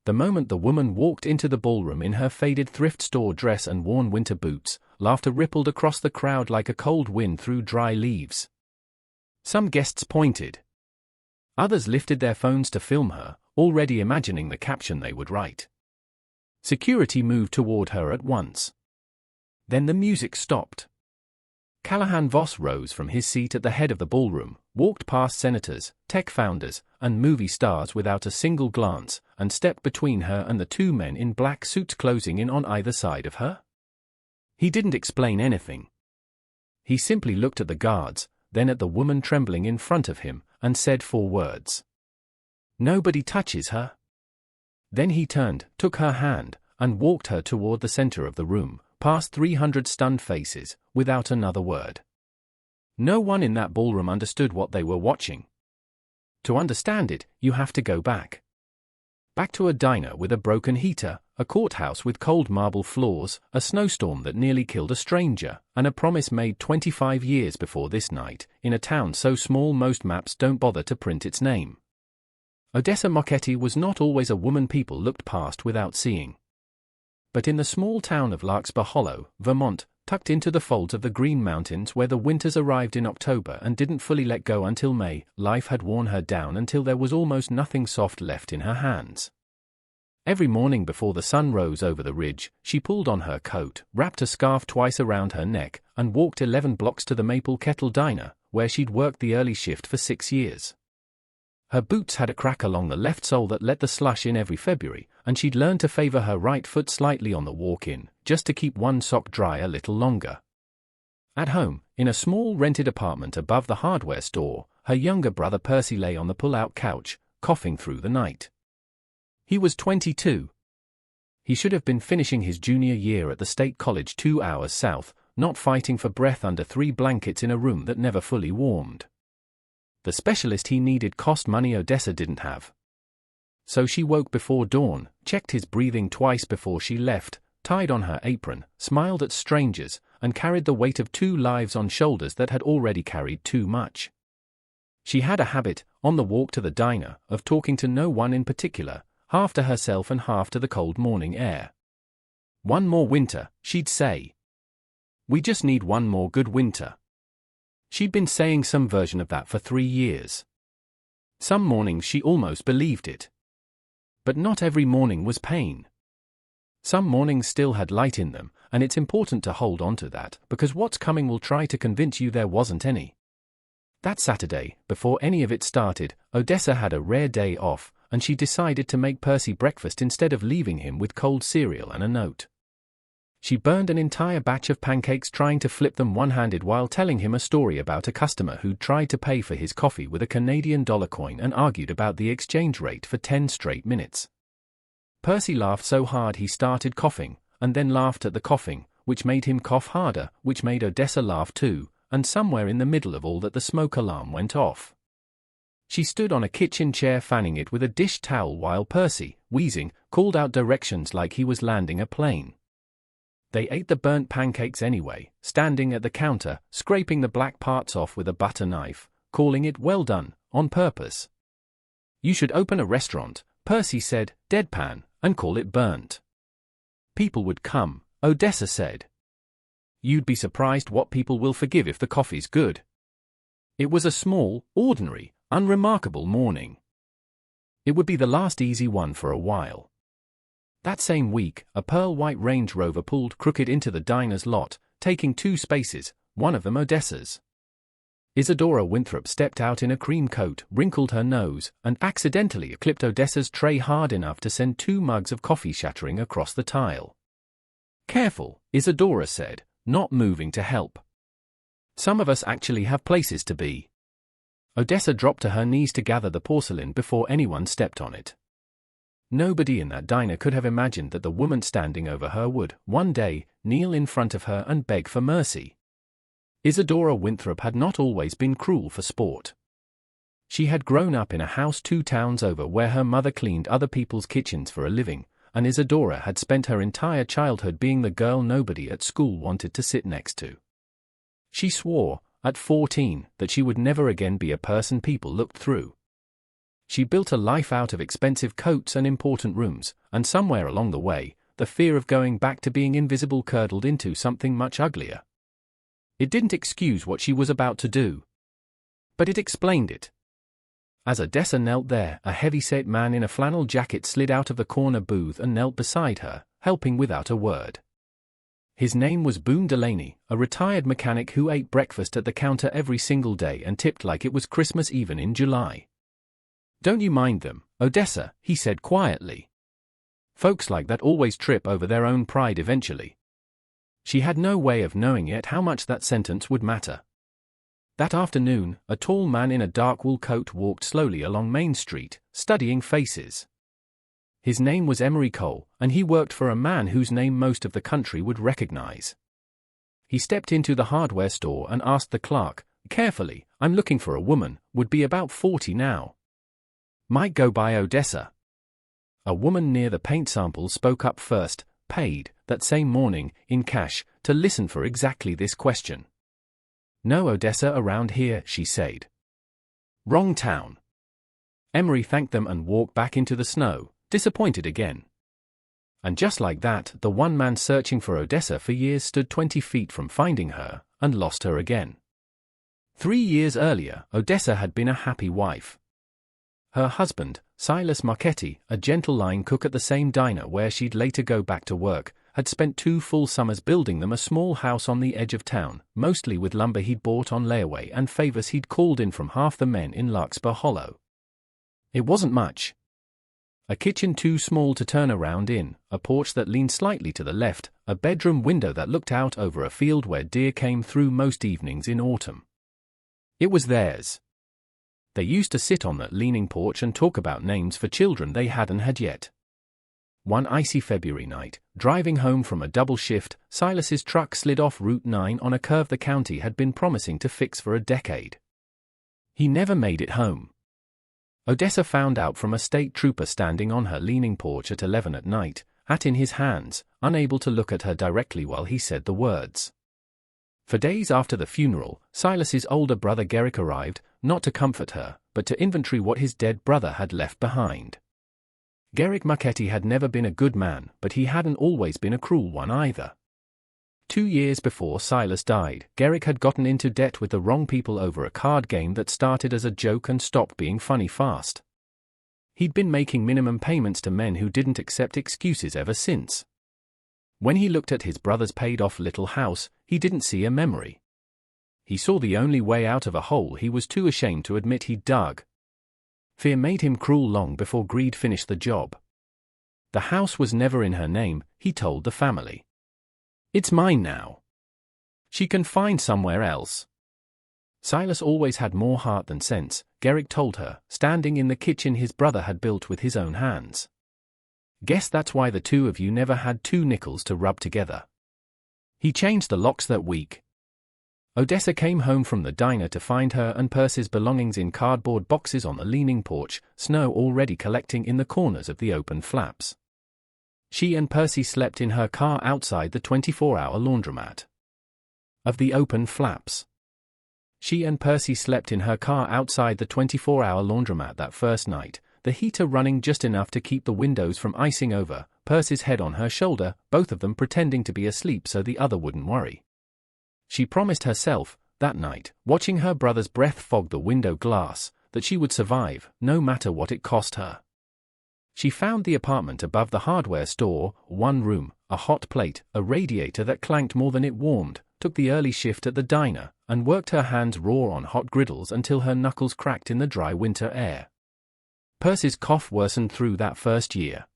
The moment the woman walked into the ballroom in her faded thrift store dress and worn winter boots, laughter rippled across the crowd like a cold wind through dry leaves. Some guests pointed. Others lifted their phones to film her, already imagining the caption they would write. Security moved toward her at once. Then the music stopped. Callahan Voss rose from his seat at the head of the ballroom, walked past senators, tech founders, and movie stars without a single glance, and stepped between her and the two men in black suits closing in on either side of her. He didn't explain anything. He simply looked at the guards, then at the woman trembling in front of him, and said 4 words. "Nobody touches her." Then he turned, took her hand, and walked her toward the center of the room, past 300 stunned faces, without another word. No one in that ballroom understood what they were watching. To understand it, you have to go back. Back to a diner with a broken heater, a courthouse with cold marble floors, a snowstorm that nearly killed a stranger, and a promise made 25 years before this night, in a town so small most maps don't bother to print its name. Odessa Mochetti was not always a woman people looked past without seeing. But in the small town of Larkspur Hollow, Vermont, tucked into the folds of the Green Mountains where the winters arrived in October and didn't fully let go until May, life had worn her down until there was almost nothing soft left in her hands. Every morning before the sun rose over the ridge, she pulled on her coat, wrapped a scarf twice around her neck, and walked 11 blocks to the Maple Kettle Diner, where she'd worked the early shift for 6 years. Her boots had a crack along the left sole that let the slush in every February, and she'd learned to favor her right foot slightly on the walk-in, just to keep one sock dry a little longer. At home, in a small rented apartment above the hardware store, her younger brother Percy lay on the pull-out couch, coughing through the night. He was 22. He should have been finishing his junior year at the state college 2 hours south, not fighting for breath under 3 blankets in a room that never fully warmed. The specialist he needed cost money Odessa didn't have. So she woke before dawn, checked his breathing twice before she left, tied on her apron, smiled at strangers, and carried the weight of 2 lives on shoulders that had already carried too much. She had a habit, on the walk to the diner, of talking to no one in particular, half to herself and half to the cold morning air. "One more winter," she'd say. "We just need one more good winter." She'd been saying some version of that for 3 years. Some mornings she almost believed it. But not every morning was pain. Some mornings still had light in them, and it's important to hold on to that, because what's coming will try to convince you there wasn't any. That Saturday, before any of it started, Odessa had a rare day off, and she decided to make Percy breakfast instead of leaving him with cold cereal and a note. She burned an entire batch of pancakes trying to flip them one-handed while telling him a story about a customer who'd tried to pay for his coffee with a Canadian dollar coin and argued about the exchange rate for 10 straight minutes. Percy laughed so hard he started coughing, and then laughed at the coughing, which made him cough harder, which made Odessa laugh too, and somewhere in the middle of all that the smoke alarm went off. She stood on a kitchen chair fanning it with a dish towel while Percy, wheezing, called out directions like he was landing a plane. They ate the burnt pancakes anyway, standing at the counter, scraping the black parts off with a butter knife, calling it well done, on purpose. "You should open a restaurant," Percy said, deadpan, "and call it burnt. People would come," Odessa said. "You'd be surprised what people will forgive if the coffee's good." It was a small, ordinary, unremarkable morning. It would be the last easy one for a while. That same week, a pearl-white Range Rover pulled crooked into the diner's lot, taking 2 spaces, one of them Odessa's. Isadora Winthrop stepped out in a cream coat, wrinkled her nose, and accidentally clipped Odessa's tray hard enough to send 2 mugs of coffee shattering across the tile. "Careful," Isadora said, not moving to help. "Some of us actually have places to be." Odessa dropped to her knees to gather the porcelain before anyone stepped on it. Nobody in that diner could have imagined that the woman standing over her would, one day, kneel in front of her and beg for mercy. Isadora Winthrop had not always been cruel for sport. She had grown up in a house 2 towns over where her mother cleaned other people's kitchens for a living, and Isadora had spent her entire childhood being the girl nobody at school wanted to sit next to. She swore, at 14, that she would never again be a person people looked through. She built a life out of expensive coats and important rooms, and somewhere along the way, the fear of going back to being invisible curdled into something much uglier. It didn't excuse what she was about to do, but it explained it. As Odessa knelt there, a heavy-set man in a flannel jacket slid out of the corner booth and knelt beside her, helping without a word. His name was Boone Delaney, a retired mechanic who ate breakfast at the counter every single day and tipped like it was Christmas even in July. "Don't you mind them, Odessa," he said quietly. "Folks like that always trip over their own pride eventually." She had no way of knowing yet how much that sentence would matter. That afternoon, a tall man in a dark wool coat walked slowly along Main Street, studying faces. His name was Emery Cole, and he worked for a man whose name most of the country would recognize. He stepped into the hardware store and asked the clerk, carefully, "I'm looking for a woman, would be about 40 now. Might go by Odessa." A woman near the paint sample spoke up first, paid, that same morning, in cash, to listen for exactly this question. "No Odessa around here," she said. "Wrong town." Emery thanked them and walked back into the snow, disappointed again. And just like that, the one man searching for Odessa for years stood 20 feet from finding her, and lost her again. 3 years earlier, Odessa had been a happy wife. Her husband, Silas Marchetti, a gentle line cook at the same diner where she'd later go back to work, had spent 2 full summers building them a small house on the edge of town, mostly with lumber he'd bought on layaway and favors he'd called in from half the men in Larkspur Hollow. It wasn't much. A kitchen too small to turn around in, a porch that leaned slightly to the left, a bedroom window that looked out over a field where deer came through most evenings in autumn. It was theirs. They used to sit on that leaning porch and talk about names for children they hadn't had yet. One icy February night, driving home from a double shift, Silas's truck slid off Route 9 on a curve the county had been promising to fix for a decade. He never made it home. Odessa found out from a state trooper standing on her leaning porch at 11 at night, hat in his hands, unable to look at her directly while he said the words. For days after the funeral, Silas's older brother Garrick arrived, not to comfort her, but to inventory what his dead brother had left behind. Garrick Marchetti had never been a good man, but he hadn't always been a cruel one either. 2 years before Silas died, Garrick had gotten into debt with the wrong people over a card game that started as a joke and stopped being funny fast. He'd been making minimum payments to men who didn't accept excuses ever since. When he looked at his brother's paid-off little house, he didn't see a memory. He saw the only way out of a hole he was too ashamed to admit he'd dug. Fear made him cruel long before greed finished the job. The house was never in her name, he told the family. "It's mine now. She can find somewhere else." Silas always had more heart than sense, Garrick told her, standing in the kitchen his brother had built with his own hands. "Guess that's why the two of you never had 2 nickels to rub together." He changed the locks that week. Odessa came home from the diner to find her and Percy's belongings in cardboard boxes on the leaning porch, snow already collecting in the corners of the open flaps. She and Percy slept in her car outside the 24-hour laundromat. Of the open flaps. She and Percy slept in her car outside the 24-hour laundromat that first night, the heater running just enough to keep the windows from icing over, Percy's head on her shoulder, both of them pretending to be asleep so the other wouldn't worry. She promised herself, that night, watching her brother's breath fog the window glass, that she would survive, no matter what it cost her. She found the apartment above the hardware store, 1 room, a hot plate, a radiator that clanked more than it warmed, took the early shift at the diner, and worked her hands raw on hot griddles until her knuckles cracked in the dry winter air. Percy's cough worsened through that first year.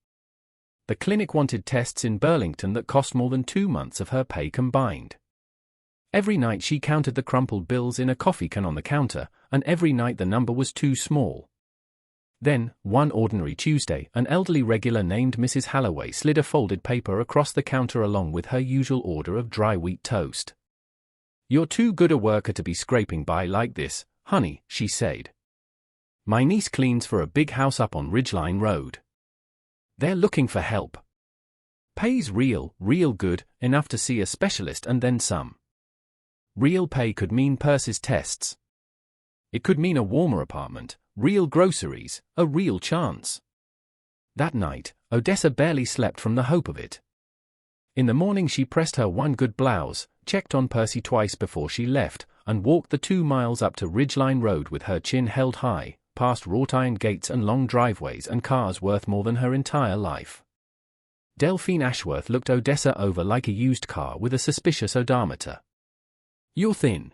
The clinic wanted tests in Burlington that cost more than 2 months of her pay combined. Every night she counted the crumpled bills in a coffee can on the counter, and every night the number was too small. Then, one ordinary Tuesday, an elderly regular named Mrs. Halloway slid a folded paper across the counter along with her usual order of dry wheat toast. "You're too good a worker to be scraping by like this, honey," she said. "My niece cleans for a big house up on Ridgeline Road. They're looking for help. Pays real good, enough to see a specialist and then some." Real pay could mean Percy's tests. It could mean a warmer apartment, real groceries, a real chance. That night, Odessa barely slept from the hope of it. In the morning she pressed her one good blouse, checked on Percy twice before she left, and walked the 2 miles up to Ridgeline Road with her chin held high, past wrought-iron gates and long driveways and cars worth more than her entire life. Delphine Ashworth looked Odessa over like a used car with a suspicious odometer. "You're thin."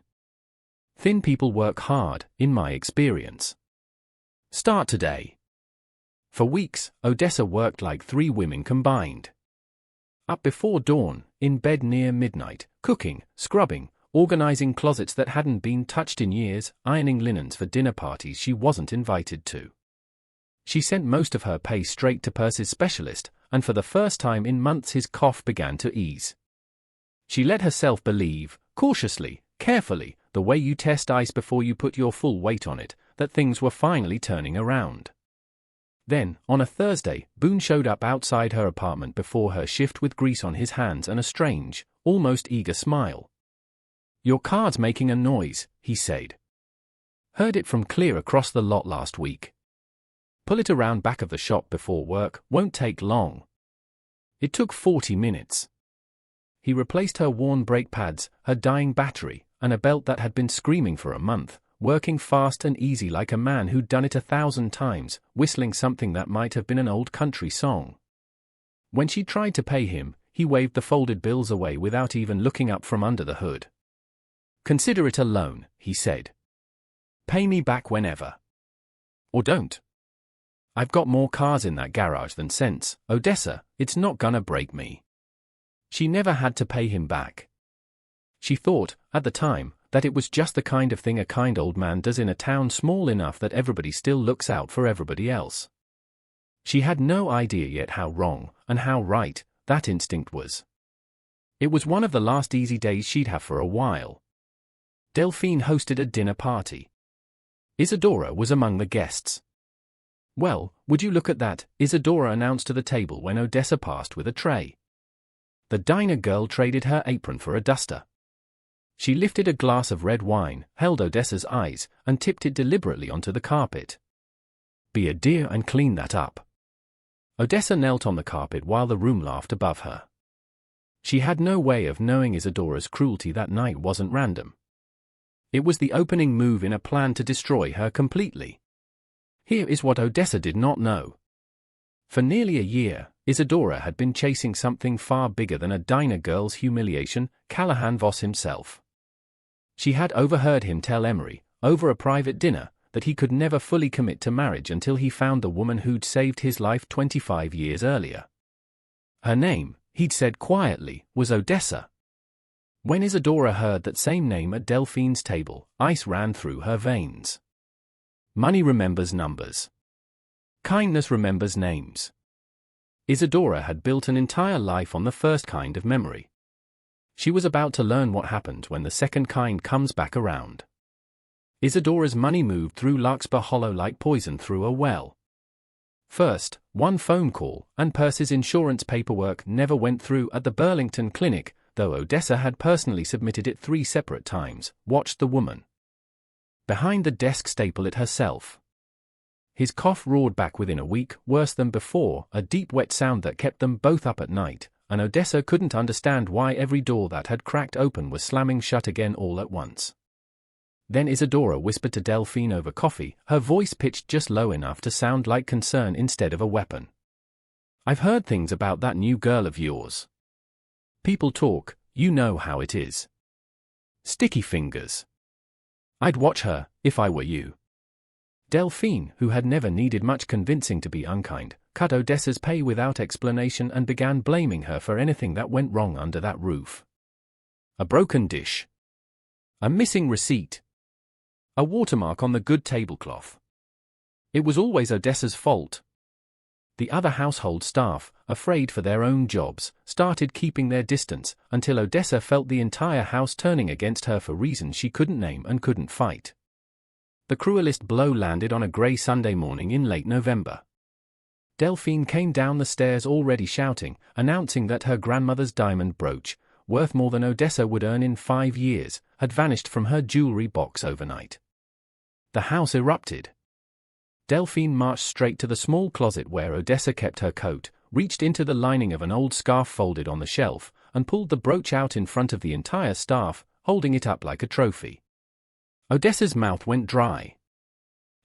"Thin people work hard, in my experience." "Start today." For weeks, Odessa worked like 3 women combined. Up before dawn, in bed near midnight, cooking, scrubbing, organizing closets that hadn't been touched in years, ironing linens for dinner parties she wasn't invited to. She sent most of her pay straight to Percy's specialist, and for the first time in months his cough began to ease. She let herself believe, cautiously, carefully, the way you test ice before you put your full weight on it, that things were finally turning around. Then, on a Thursday, Boone showed up outside her apartment before her shift with grease on his hands and a strange, almost eager smile. "Your car's making a noise," he said. "Heard it from clear across the lot last week. Pull it around back of the shop before work, won't take long." It took 40 minutes. He replaced her worn brake pads, her dying battery, and a belt that had been screaming for a month, working fast and easy like a man who'd done it 1,000 times, whistling something that might have been an old country song. When she tried to pay him, he waved the folded bills away without even looking up from under the hood. "Consider it a loan," he said. "Pay me back whenever. Or don't. I've got more cars in that garage than sense, Odessa, it's not gonna break me." She never had to pay him back. She thought, at the time, that it was just the kind of thing a kind old man does in a town small enough that everybody still looks out for everybody else. She had no idea yet how wrong, and how right, that instinct was. It was one of the last easy days she'd have for a while. Delphine hosted a dinner party. Isadora was among the guests. "Well, would you look at that," Isadora announced to the table when Odessa passed with a tray. The diner girl traded her apron for a duster. She lifted a glass of red wine, held Odessa's eyes, and tipped it deliberately onto the carpet. "Be a dear and clean that up." Odessa knelt on the carpet while the room laughed above her. She had no way of knowing Isadora's cruelty that night wasn't random. It was the opening move in a plan to destroy her completely. Here is what Odessa did not know. For nearly a year, Isadora had been chasing something far bigger than a diner girl's humiliation, Callahan Voss himself. She had overheard him tell Emery, over a private dinner, that he could never fully commit to marriage until he found the woman who'd saved his life 25 years earlier. Her name, he'd said quietly, was Odessa. When Isadora heard that same name at Delphine's table, ice ran through her veins. Money remembers numbers. Kindness remembers names. Isadora had built an entire life on the first kind of memory. She was about to learn what happens when the second kind comes back around. Isadora's money moved through Larkspur Hollow like poison through a well. First, one phone call, and Percy's insurance paperwork never went through at the Burlington clinic, though Odessa had personally submitted it 3 separate times, watched the woman behind the desk staple it herself. His cough roared back within a week, worse than before, a deep wet sound that kept them both up at night, and Odessa couldn't understand why every door that had cracked open was slamming shut again all at once. Then Isadora whispered to Delphine over coffee, her voice pitched just low enough to sound like concern instead of a weapon. "I've heard things about that new girl of yours. People talk, you know how it is. Sticky fingers. I'd watch her, if I were you." Delphine, who had never needed much convincing to be unkind, cut Odessa's pay without explanation and began blaming her for anything that went wrong under that roof. A broken dish. A missing receipt. A watermark on the good tablecloth. It was always Odessa's fault. The other household staff, afraid for their own jobs, started keeping their distance, until Odessa felt the entire house turning against her for reasons she couldn't name and couldn't fight. The cruelest blow landed on a grey Sunday morning in late November. Delphine came down the stairs already shouting, announcing that her grandmother's diamond brooch, worth more than Odessa would earn in 5 years, had vanished from her jewelry box overnight. The house erupted. Delphine marched straight to the small closet where Odessa kept her coat, reached into the lining of an old scarf folded on the shelf, and pulled the brooch out in front of the entire staff, holding it up like a trophy. Odessa's mouth went dry.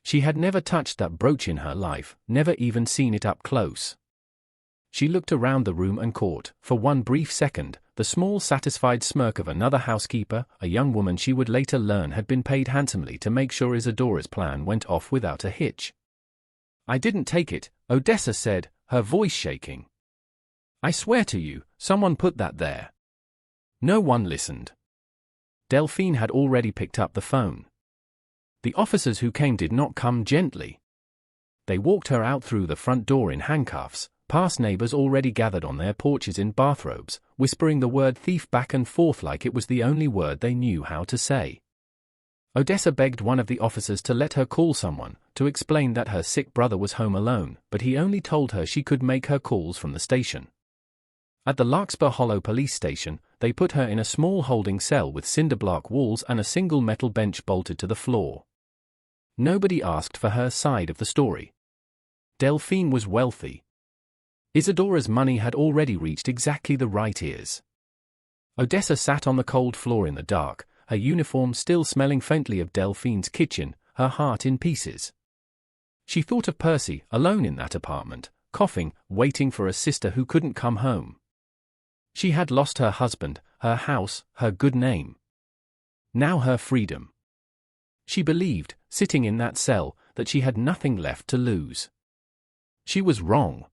She had never touched that brooch in her life, never even seen it up close. She looked around the room and caught, for one brief second, the small satisfied smirk of another housekeeper, a young woman she would later learn had been paid handsomely to make sure Isadora's plan went off without a hitch. "I didn't take it," Odessa said, her voice shaking. "I swear to you, someone put that there." No one listened. Delphine had already picked up the phone. The officers who came did not come gently. They walked her out through the front door in handcuffs, past neighbors already gathered on their porches in bathrobes, whispering the word thief back and forth like it was the only word they knew how to say. Odessa begged one of the officers to let her call someone, to explain that her sick brother was home alone, but he only told her she could make her calls from the station. At the Larkspur Hollow police station, they put her in a small holding cell with cinder-block walls and a single metal bench bolted to the floor. Nobody asked for her side of the story. Delphine was wealthy. Isadora's money had already reached exactly the right ears. Odessa sat on the cold floor in the dark, her uniform still smelling faintly of Delphine's kitchen, her heart in pieces. She thought of Percy, alone in that apartment, coughing, waiting for a sister who couldn't come home. She had lost her husband, her house, her good name. Now her freedom. She believed, sitting in that cell, that she had nothing left to lose. She was wrong.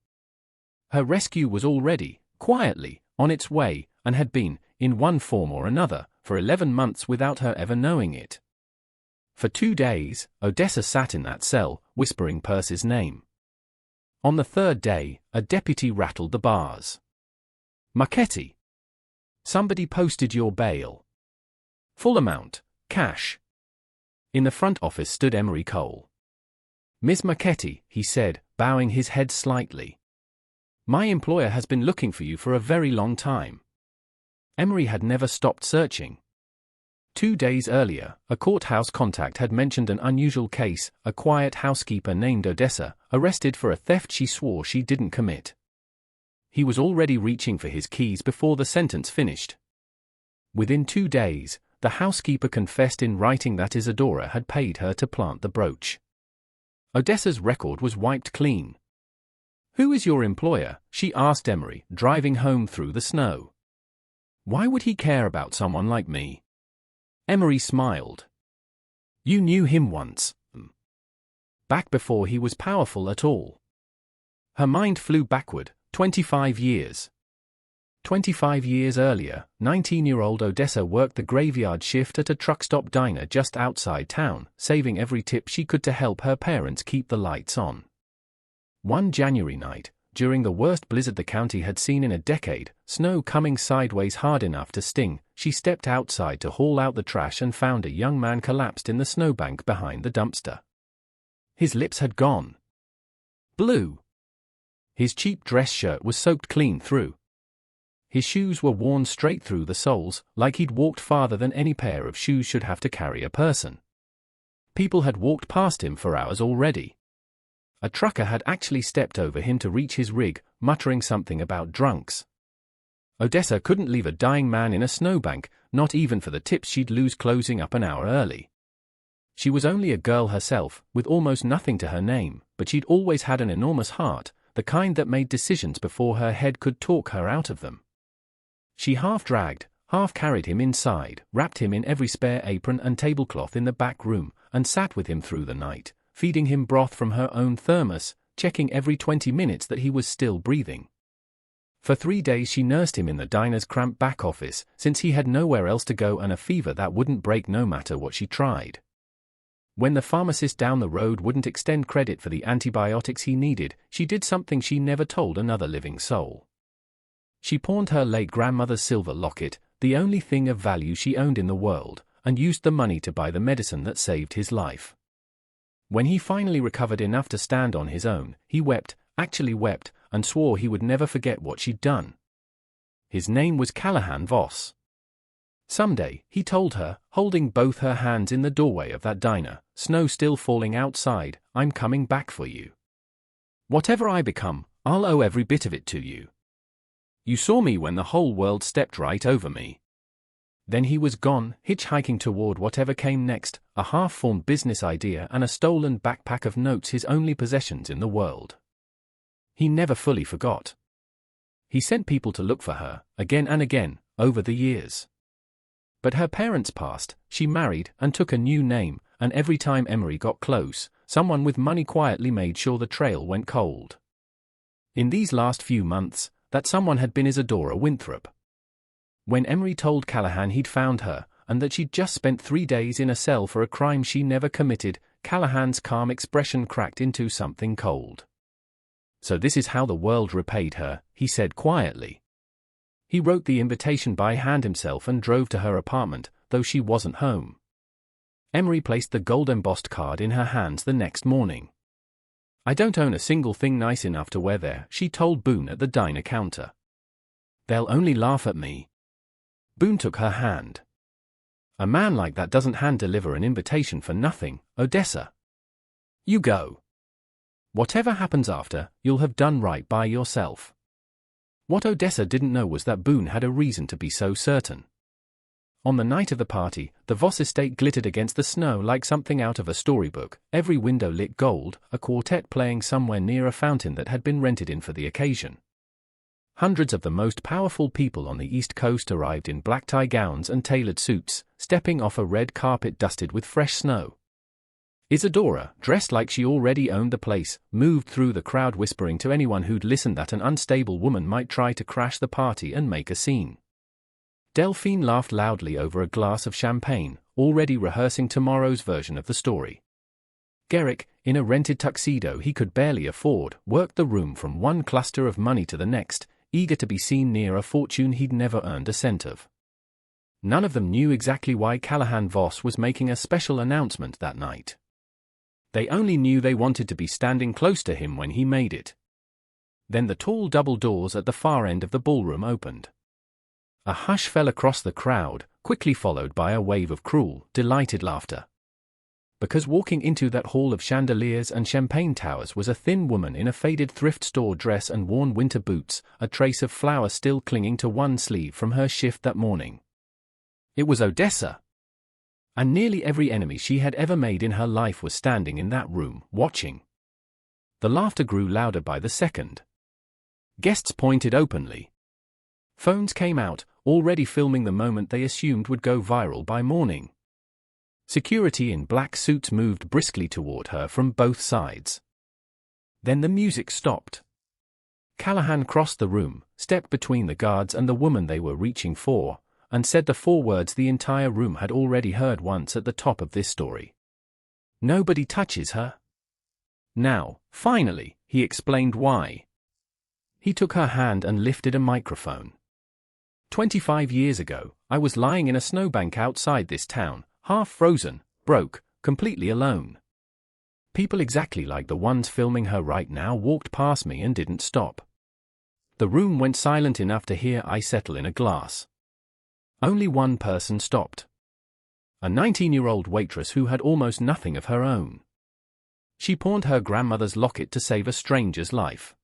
Her rescue was already, quietly, on its way, and had been, in one form or another, for 11 months without her ever knowing it. For 2 days, Odessa sat in that cell, whispering Percy's name. On the 3rd day, a deputy rattled the bars. "Marchetti. Somebody posted your bail. Full amount, cash." In the front office stood Emery Cole. "Miss Marchetti," he said, bowing his head slightly. "My employer has been looking for you for a very long time." Emery had never stopped searching. 2 days earlier, a courthouse contact had mentioned an unusual case, a quiet housekeeper named Odessa, arrested for a theft she swore she didn't commit. He was already reaching for his keys before the sentence finished. Within 2 days, the housekeeper confessed in writing that Isadora had paid her to plant the brooch. Odessa's record was wiped clean. "Who is your employer?" she asked Emery, driving home through the snow. "Why would he care about someone like me?" Emery smiled. "You knew him once. Back before he was powerful at all." Her mind flew backward, 25 years. 25 years earlier, 19-year-old Odessa worked the graveyard shift at a truck-stop diner just outside town, saving every tip she could to help her parents keep the lights on. One January night, during the worst blizzard the county had seen in a decade, snow coming sideways hard enough to sting, she stepped outside to haul out the trash and found a young man collapsed in the snowbank behind the dumpster. His lips had gone blue. His cheap dress shirt was soaked clean through. His shoes were worn straight through the soles, like he'd walked farther than any pair of shoes should have to carry a person. People had walked past him for hours already. A trucker had actually stepped over him to reach his rig, muttering something about drunks. Odessa couldn't leave a dying man in a snowbank, not even for the tips she'd lose closing up an hour early. She was only a girl herself, with almost nothing to her name, but she'd always had an enormous heart, the kind that made decisions before her head could talk her out of them. She half dragged, half carried him inside, wrapped him in every spare apron and tablecloth in the back room, and sat with him through the night, feeding him broth from her own thermos, checking every 20 minutes that he was still breathing. For 3 days she nursed him in the diner's cramped back office, since he had nowhere else to go and a fever that wouldn't break no matter what she tried. When the pharmacist down the road wouldn't extend credit for the antibiotics he needed, she did something she never told another living soul. She pawned her late grandmother's silver locket, the only thing of value she owned in the world, and used the money to buy the medicine that saved his life. When he finally recovered enough to stand on his own, he wept, actually wept, and swore he would never forget what she'd done. His name was Callahan Voss. Someday, he told her, holding both her hands in the doorway of that diner, snow still falling outside, I'm coming back for you. Whatever I become, I'll owe every bit of it to you. You saw me when the whole world stepped right over me. Then he was gone, hitchhiking toward whatever came next, a half-formed business idea and a stolen backpack of notes, his only possessions in the world. He never fully forgot. He sent people to look for her, again and again, over the years. But her parents passed, she married and took a new name, and every time Emery got close, someone with money quietly made sure the trail went cold. In these last few months, that someone had been Isadora Winthrop. When Emery told Callahan he'd found her, and that she'd just spent 3 days in a cell for a crime she never committed, Callahan's calm expression cracked into something cold. So this is how the world repaid her, he said quietly. He wrote the invitation by hand himself and drove to her apartment, though she wasn't home. Emery placed the gold-embossed card in her hands the next morning. I don't own a single thing nice enough to wear there, she told Boone at the diner counter. They'll only laugh at me. Boone took her hand. A man like that doesn't hand-deliver an invitation for nothing, Odessa. You go. Whatever happens after, you'll have done right by yourself. What Odessa didn't know was that Boone had a reason to be so certain. On the night of the party, the Voss estate glittered against the snow like something out of a storybook, every window lit gold, a quartet playing somewhere near a fountain that had been rented in for the occasion. Hundreds of the most powerful people on the East Coast arrived in black tie gowns and tailored suits, stepping off a red carpet dusted with fresh snow. Isadora, dressed like she already owned the place, moved through the crowd whispering to anyone who'd listen that an unstable woman might try to crash the party and make a scene. Delphine laughed loudly over a glass of champagne, already rehearsing tomorrow's version of the story. Garrick, in a rented tuxedo he could barely afford, worked the room from one cluster of money to the next, eager to be seen near a fortune he'd never earned a cent of. None of them knew exactly why Callahan Voss was making a special announcement that night. They only knew they wanted to be standing close to him when he made it. Then the tall double doors at the far end of the ballroom opened. A hush fell across the crowd, quickly followed by a wave of cruel, delighted laughter. Because walking into that hall of chandeliers and champagne towers was a thin woman in a faded thrift store dress and worn winter boots, a trace of flour still clinging to one sleeve from her shift that morning. It was Odessa. And nearly every enemy she had ever made in her life was standing in that room, watching. The laughter grew louder by the second. Guests pointed openly. Phones came out, already filming the moment they assumed would go viral by morning. Security in black suits moved briskly toward her from both sides. Then the music stopped. Callahan crossed the room, stepped between the guards and the woman they were reaching for, and said the 4 words the entire room had already heard once at the top of this story. Nobody touches her. Now, finally, he explained why. He took her hand and lifted a microphone. 25 years ago, I was lying in a snowbank outside this town, half frozen, broke, completely alone. People exactly like the ones filming her right now walked past me and didn't stop. The room went silent enough to hear I settle in a glass. Only one person stopped. A 19-year-old waitress who had almost nothing of her own. She pawned her grandmother's locket to save a stranger's life.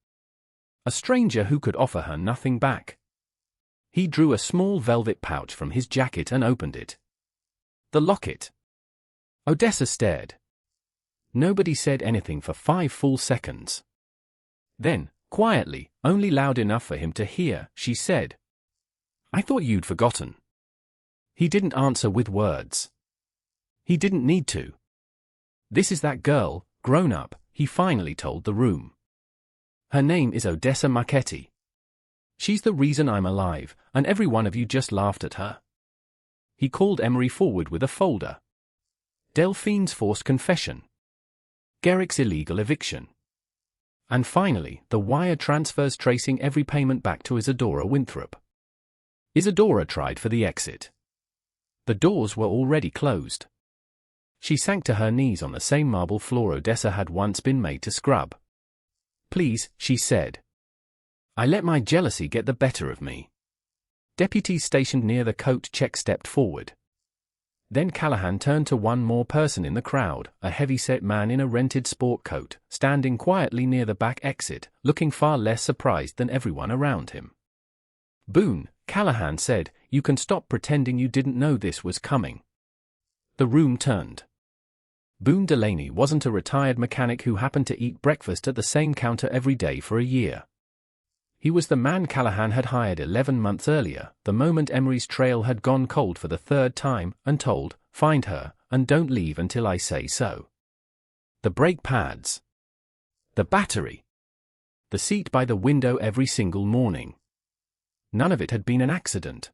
A stranger who could offer her nothing back. He drew a small velvet pouch from his jacket and opened it. The locket. Odessa stared. Nobody said anything for 5 full seconds. Then, quietly, only loud enough for him to hear, she said, "I thought you'd forgotten." He didn't answer with words. He didn't need to. This is that girl, grown up, he finally told the room. Her name is Odessa Marchetti. She's the reason I'm alive, and every one of you just laughed at her. He called Emery forward with a folder. Delphine's forced confession. Garrick's illegal eviction. And finally, the wire transfers tracing every payment back to Isadora Winthrop. Isadora tried for the exit. The doors were already closed. She sank to her knees on the same marble floor Odessa had once been made to scrub. "Please," she said. "I let my jealousy get the better of me. Deputies stationed near the coat check stepped forward. Then Callahan turned to one more person in the crowd, a heavy-set man in a rented sport coat, standing quietly near the back exit, looking far less surprised than everyone around him. "Boone," Callahan said, "you can stop pretending you didn't know this was coming." The room turned. Boone Delaney wasn't a retired mechanic who happened to eat breakfast at the same counter every day for a year. He was the man Callahan had hired 11 months earlier, the moment Emery's trail had gone cold for the third time, and told, "Find her, and don't leave until I say so." The brake pads. The battery. The seat by the window every single morning. None of it had been an accident.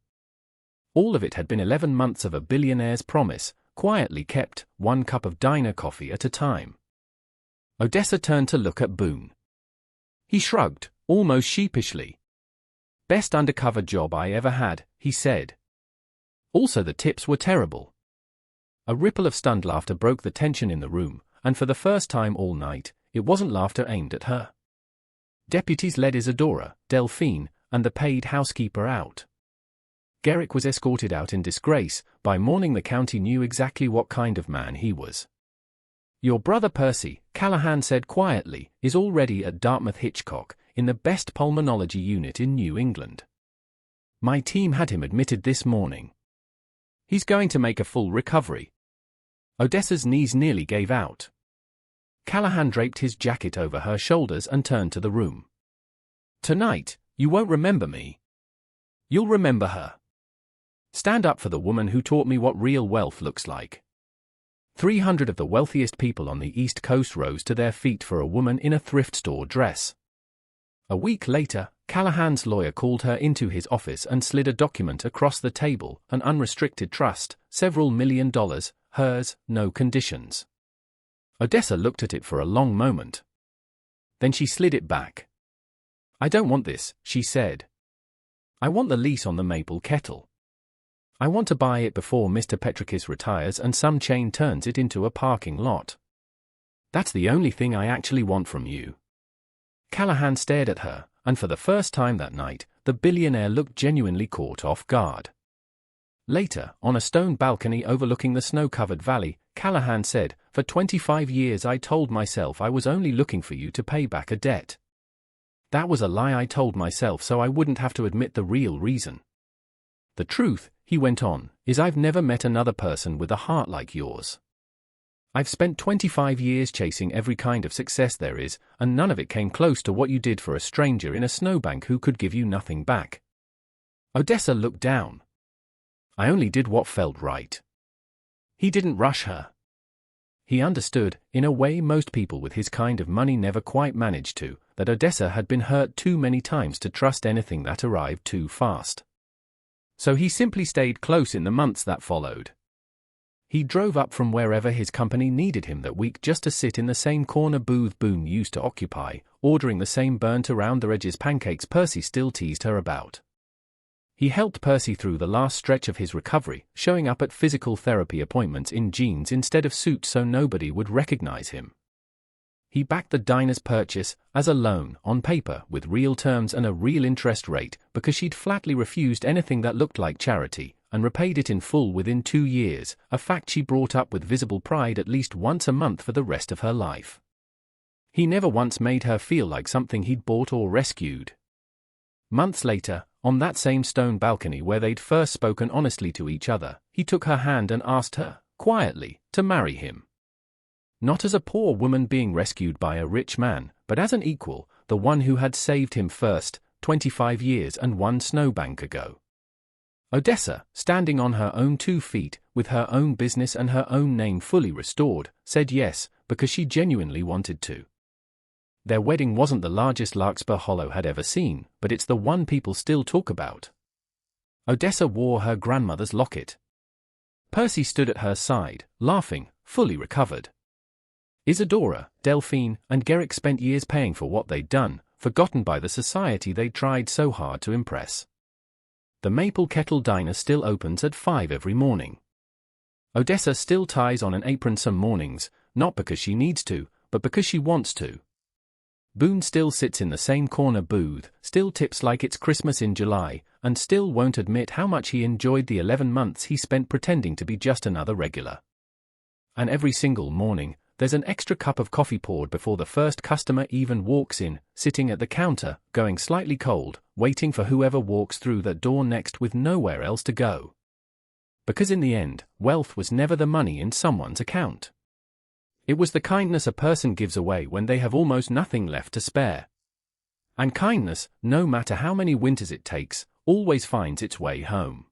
All of it had been 11 months of a billionaire's promise, quietly kept, one cup of diner coffee at a time. Odessa turned to look at Boone. He shrugged, almost sheepishly. "Best undercover job I ever had," he said. "Also the tips were terrible." A ripple of stunned laughter broke the tension in the room, and for the first time all night, it wasn't laughter aimed at her. Deputies led Isadora, Delphine, and the paid housekeeper out. Garrick was escorted out in disgrace. By morning the county knew exactly what kind of man he was. "Your brother Percy," Callahan said quietly, "is already at Dartmouth Hitchcock, in the best pulmonology unit in New England. My team had him admitted this morning. He's going to make a full recovery." Odessa's knees nearly gave out. Callahan draped his jacket over her shoulders and turned to the room. "Tonight, you won't remember me. You'll remember her. Stand up for the woman who taught me what real wealth looks like." 300 of the wealthiest people on the East Coast rose to their feet for a woman in a thrift store dress. A week later, Callahan's lawyer called her into his office and slid a document across the table, an unrestricted trust, several $1 million, hers, no conditions. Odessa looked at it for a long moment. Then she slid it back. "I don't want this," she said. "I want the lease on the Maple Kettle. I want to buy it before Mr. Petrikis retires and some chain turns it into a parking lot. That's the only thing I actually want from you." Callahan stared at her, and for the first time that night, the billionaire looked genuinely caught off guard. Later, on a stone balcony overlooking the snow-covered valley, Callahan said, "For 25 years I told myself I was only looking for you to pay back a debt. That was a lie I told myself so I wouldn't have to admit the real reason. The truth," he went on, "is I've never met another person with a heart like yours. I've spent 25 years chasing every kind of success there is, and none of it came close to what you did for a stranger in a snowbank who could give you nothing back." Odessa looked down. "I only did what felt right." He didn't rush her. He understood, in a way most people with his kind of money never quite managed to, that Odessa had been hurt too many times to trust anything that arrived too fast. So he simply stayed close in the months that followed. He drove up from wherever his company needed him that week just to sit in the same corner booth Boone used to occupy, ordering the same burnt-around-the-edges pancakes Percy still teased her about. He helped Percy through the last stretch of his recovery, showing up at physical therapy appointments in jeans instead of suits so nobody would recognize him. He backed the diner's purchase, as a loan, on paper, with real terms and a real interest rate, because she'd flatly refused anything that looked like charity, and repaid it in full within 2 years, a fact she brought up with visible pride at least once a month for the rest of her life. He never once made her feel like something he'd bought or rescued. Months later, on that same stone balcony where they'd first spoken honestly to each other, he took her hand and asked her, quietly, to marry him. Not as a poor woman being rescued by a rich man, but as an equal, the one who had saved him first, 25 years and one snowbank ago. Odessa, standing on her own 2 feet, with her own business and her own name fully restored, said yes, because she genuinely wanted to. Their wedding wasn't the largest Larkspur Hollow had ever seen, but it's the one people still talk about. Odessa wore her grandmother's locket. Percy stood at her side, laughing, fully recovered. Isadora, Delphine, and Garrick spent years paying for what they'd done, forgotten by the society they'd tried so hard to impress. The Maple Kettle Diner still opens at 5 every morning. Odessa still ties on an apron some mornings, not because she needs to, but because she wants to. Boone still sits in the same corner booth, still tips like it's Christmas in July, and still won't admit how much he enjoyed the 11 months he spent pretending to be just another regular. And every single morning, there's an extra cup of coffee poured before the first customer even walks in, sitting at the counter, going slightly cold, waiting for whoever walks through that door next with nowhere else to go. Because in the end, wealth was never the money in someone's account. It was the kindness a person gives away when they have almost nothing left to spare. And kindness, no matter how many winters it takes, always finds its way home.